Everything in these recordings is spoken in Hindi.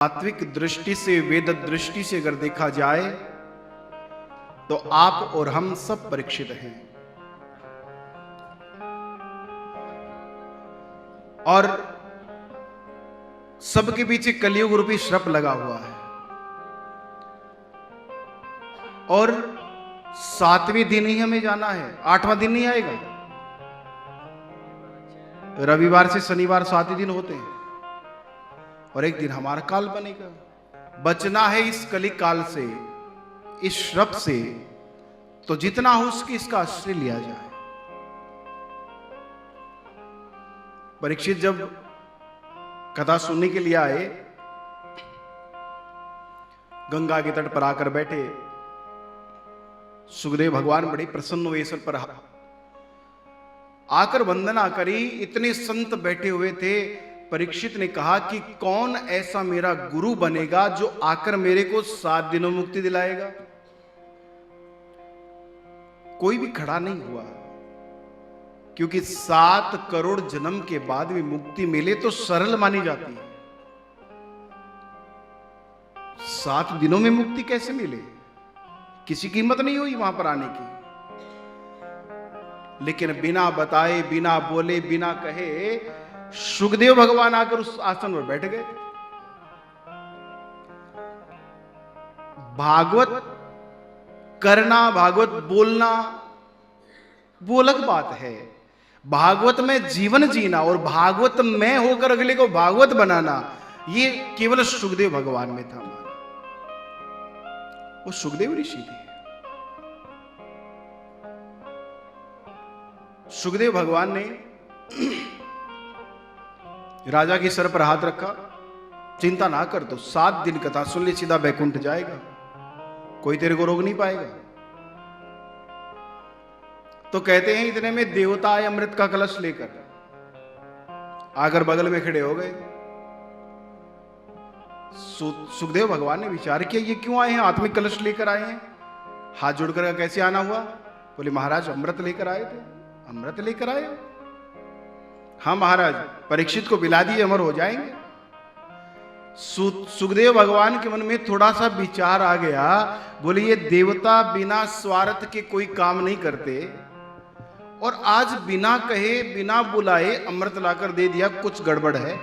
तात्विक दृष्टि से, वेद दृष्टि से अगर देखा जाए तो आप और हम सब परीक्षित हैं। और सबके पीछे कलियुग रूपी श्रप लगा हुआ है। और 7वें दिन ही हमें जाना है, 8वां दिन नहीं आएगा। रविवार से शनिवार 7 दिन होते हैं और एक दिन हमारा काल बनेगा। बचना है इस कलिक काल से, इस श्रप से, तो जितना हो उसकी इसका आश्रय लिया जाए। परीक्षित जब कथा सुनने के लिए आए, गंगा के तट पर आकर बैठे, सुखदेव भगवान बड़े प्रसन्न हुए, ईश्वर पर आकर वंदना करी। इतने संत बैठे हुए थे। परीक्षित ने कहा कि कौन ऐसा मेरा गुरु बनेगा जो आकर मेरे को 7 दिनों मुक्ति दिलाएगा। कोई भी खड़ा नहीं हुआ, क्योंकि 7 करोड़ जन्म के बाद भी मुक्ति मिले तो सरल मानी जाती है। 7 दिनों में मुक्ति कैसे मिले? किसी कीमत नहीं हुई वहां पर आने की। लेकिन बिना बताए, बिना बोले, बिना कहे सुखदेव भगवान आकर उस आसन पर बैठ गए। भागवत करना, भागवत बोलना वो अलग बात है। भागवत में जीवन जीना और भागवत में होकर अगले को भागवत बनाना, ये केवल सुखदेव भगवान में था। वो सुखदेव ऋषि थे। सुखदेव भगवान ने राजा के सर पर हाथ रखा। चिंता ना कर, तो 7 दिन कथा सुन ले, सीधा बैकुंठ जाएगा, कोई तेरे को रोक नहीं पाएगा। तो कहते हैं इतने में देवता आए अमृत का कलश लेकर, आकर बगल में खड़े हो गए। सुखदेव भगवान ने विचार किया, ये क्यों आए हैं, आत्मिक कलश लेकर आए हैं? हाथ जोड़कर कैसे आना हुआ? बोले महाराज अमृत लेकर आए थे। अमृत लेकर आए? हाँ महाराज, परीक्षित को पिला दिए, अमर हो जाएंगे। सुखदेव भगवान के मन में थोड़ा सा विचार आ गया। बोले ये देवता बिना स्वार्थ के कोई काम नहीं करते, और आज बिना कहे, बिना बुलाए अमृत लाकर दे दिया, कुछ गड़बड़ है।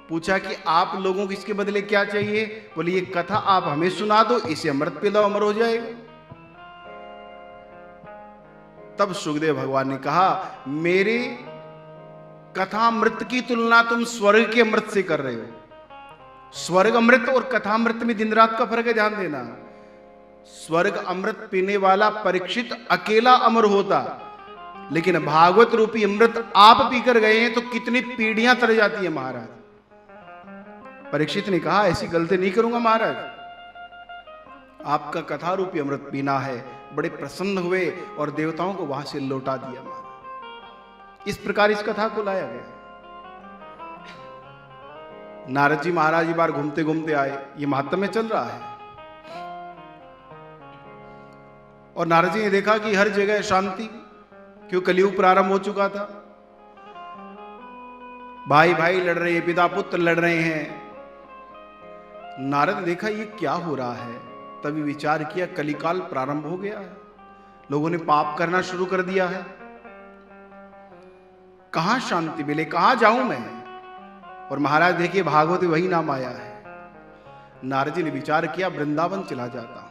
पूछा कि आप लोगों को इसके बदले क्या चाहिए? बोले ये कथा आप हमें सुना दो, इसे अमृत पिलाओ, अमर हो जाएगा। तब सुखदेव भगवान ने कहा, मेरे कथा अमृत की तुलना तुम स्वर्ग के अमृत से कर रहे हो। स्वर्ग अमृत और कथा अमृत में दिन रात का फर्क है, ध्यान देना। स्वर्ग अमृत पीने वाला परीक्षित अकेला अमर होता, लेकिन भागवत रूपी अमृत आप पीकर गए हैं तो कितनी पीढ़ियां तर जाती है महाराज। परीक्षित ने कहा, ऐसी गलती नहीं करूंगा महाराज, आपका कथा रूपी अमृत पीना है। बड़े प्रसन्न हुए और देवताओं को वहां से लौटा दिया महाराज। इस प्रकार इस कथा को लाया गया। नारद जी महाराज एक बार घूमते घूमते आए, ये महात्म्य में चल रहा है। और नारद जी ने देखा कि हर जगह शांति, क्यों कलियुग प्रारंभ हो चुका था। भाई भाई लड़ रहे हैं, पिता पुत्र लड़ रहे हैं। नारद ने देखा ये क्या हो रहा है, तभी विचार किया कलिकाल प्रारंभ हो गया है, लोगों ने पाप करना शुरू कर दिया है, कहां शांति मिले, कहां जाऊं मैं। और महाराज देखिए भागवत वही नाम आया है। नारद जी ने विचार किया, वृंदावन चला जाता हूं।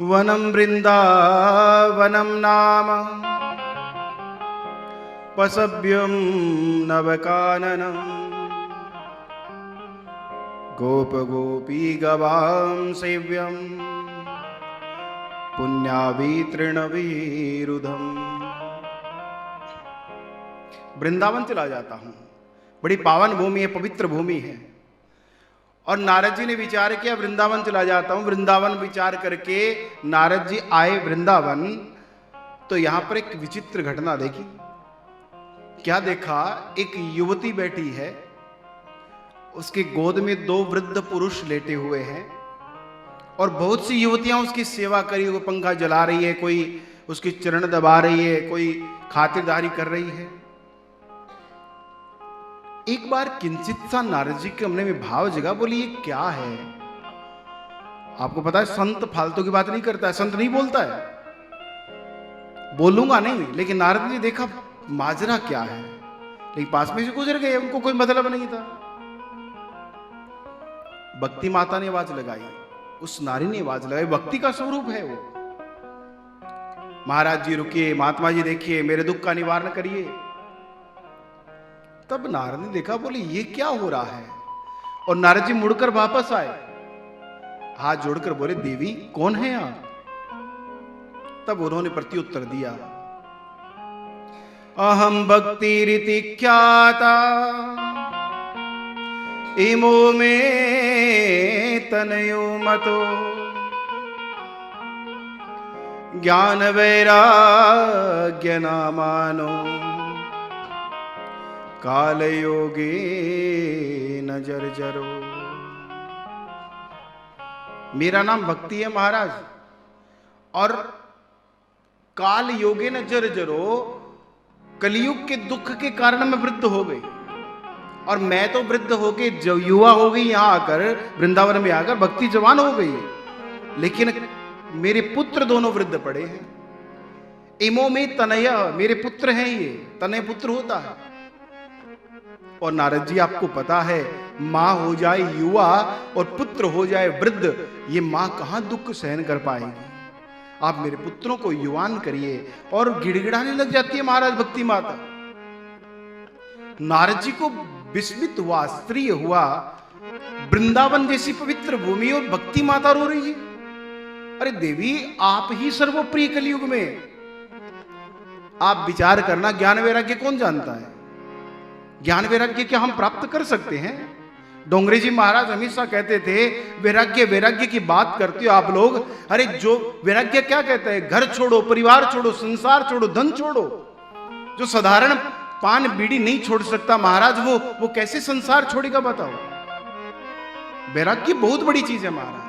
वनम वृंदावनम नाम पसभ्यम नवकाननम गोप गोपी गवाम सेव्यम पुण्यावीतृणवीरुधम। वृंदावन चला जाता हूं, बड़ी पावन भूमि है, पवित्र भूमि है। और नारद जी ने विचार किया वृंदावन चला जाता हूं। वृंदावन विचार करके नारद जी आए वृंदावन, तो यहां पर एक विचित्र घटना देखी। क्या देखा? एक युवती बैठी है, उसकी गोद में 2 वृद्ध पुरुष लेटे हुए हैं, और बहुत सी युवतियां उसकी सेवा करी, वो पंखा जला रही है, कोई उसकी चरण दबा रही है, कोई खातिरदारी कर रही है। एक बार किंचित सा नारद जी के मन में भाव जगा, बोली ये क्या है। आपको पता है संत फालतू की बात नहीं करता है, संत नहीं बोलता है, बोलूंगा नहीं, लेकिन नारद जी देखा माजरा क्या है, लेकिन पास में से गुजर गए, उनको कोई मतलब नहीं था। भक्ति माता ने आवाज लगाई, उस नारी ने आवाज लगाई, भक्ति का स्वरूप है वो। महाराज जी रुकिए, महात्मा जी देखिए, मेरे दुख का निवारण करिए। तब नारद ने देखा, बोले ये क्या हो रहा है, और नारद जी मुड़कर वापस आए, हाथ जोड़कर बोले देवी कौन है आप। तब उन्होंने प्रत्युत्तर दिया, अहम भक्ति रीति ख्याता इमो में तनयो मतो ज्ञान वैराग्य नामानो काल योगे न जर्जरो। मेरा नाम भक्ति है महाराज, और काल योगे न जर्जरो, कलयुग के दुख के कारण मैं वृद्ध हो गई, और मैं तो वृद्ध होके जो युवा हो गई, यहां आकर वृंदावन में आकर भक्ति जवान हो गई, लेकिन मेरे पुत्र दोनों वृद्ध पड़े हैं। इमो में तनय, मेरे पुत्र हैं, ये तनय पुत्र होता है। और नारद जी आपको पता है, मां हो जाए युवा और पुत्र हो जाए वृद्ध, ये मां कहां दुख सहन कर पाएगी। आप मेरे पुत्रों को युवान करिए, और गिड़गिड़ाने लग जाती है महाराज भक्ति माता। नारद जी को विस्मित हुआ, आश्चर्य हुआ, वृंदावन जैसी पवित्र भूमि और भक्ति माता रो रही है। अरे देवी आप ही सर्वप्रिय कलयुग में, आप विचार करना, ज्ञान वैराग्य कौन जानता है, ज्ञान वैराग्य क्या हम प्राप्त कर सकते हैं। डोंगरे जी महाराज हमेशा कहते थे, वैराग्य वैराग्य की बात करते हो आप लोग, अरे जो वैराग्य क्या कहता है, घर छोड़ो, परिवार छोड़ो, संसार छोड़ो, धन छोड़ो। जो साधारण पान बीड़ी नहीं छोड़ सकता महाराज, वो कैसे संसार छोड़ेगा बताओ। वैराग्य बहुत बड़ी चीज है महाराज।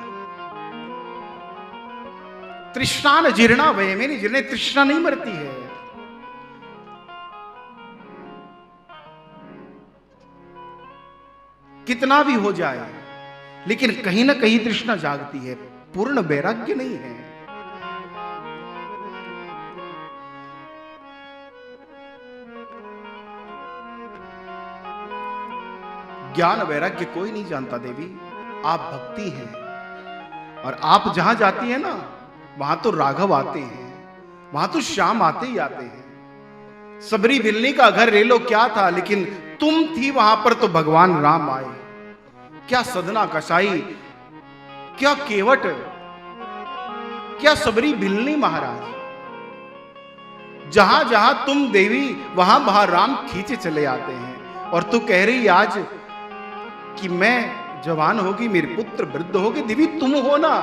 तृष्णा न जीर्णा वह मेरी जीर्णे, तृष्णा नहीं मरती है। कितना भी हो जाए, लेकिन कहीं ना कहीं तृष्णा जागती है, पूर्ण वैराग्य नहीं है। ज्ञान वैराग्य कोई नहीं जानता देवी, आप भक्ति हैं, और आप जहां जाती हैं ना, वहां तो राघव आते हैं, वहां तो श्याम आते ही आते हैं। सबरी बिल्ली का घर ले लो क्या था, लेकिन तुम थी वहां पर तो भगवान राम आए। क्या सदना कसाई, क्या केवट, क्या सबरी बिल्ली महाराज। जहां जहां तुम देवी, वहां वहां राम खींचे चले आते हैं। और तू कह रही आज कि मैं जवान होगी, मेरे पुत्र वृद्ध होगे, देवी तुम हो ना,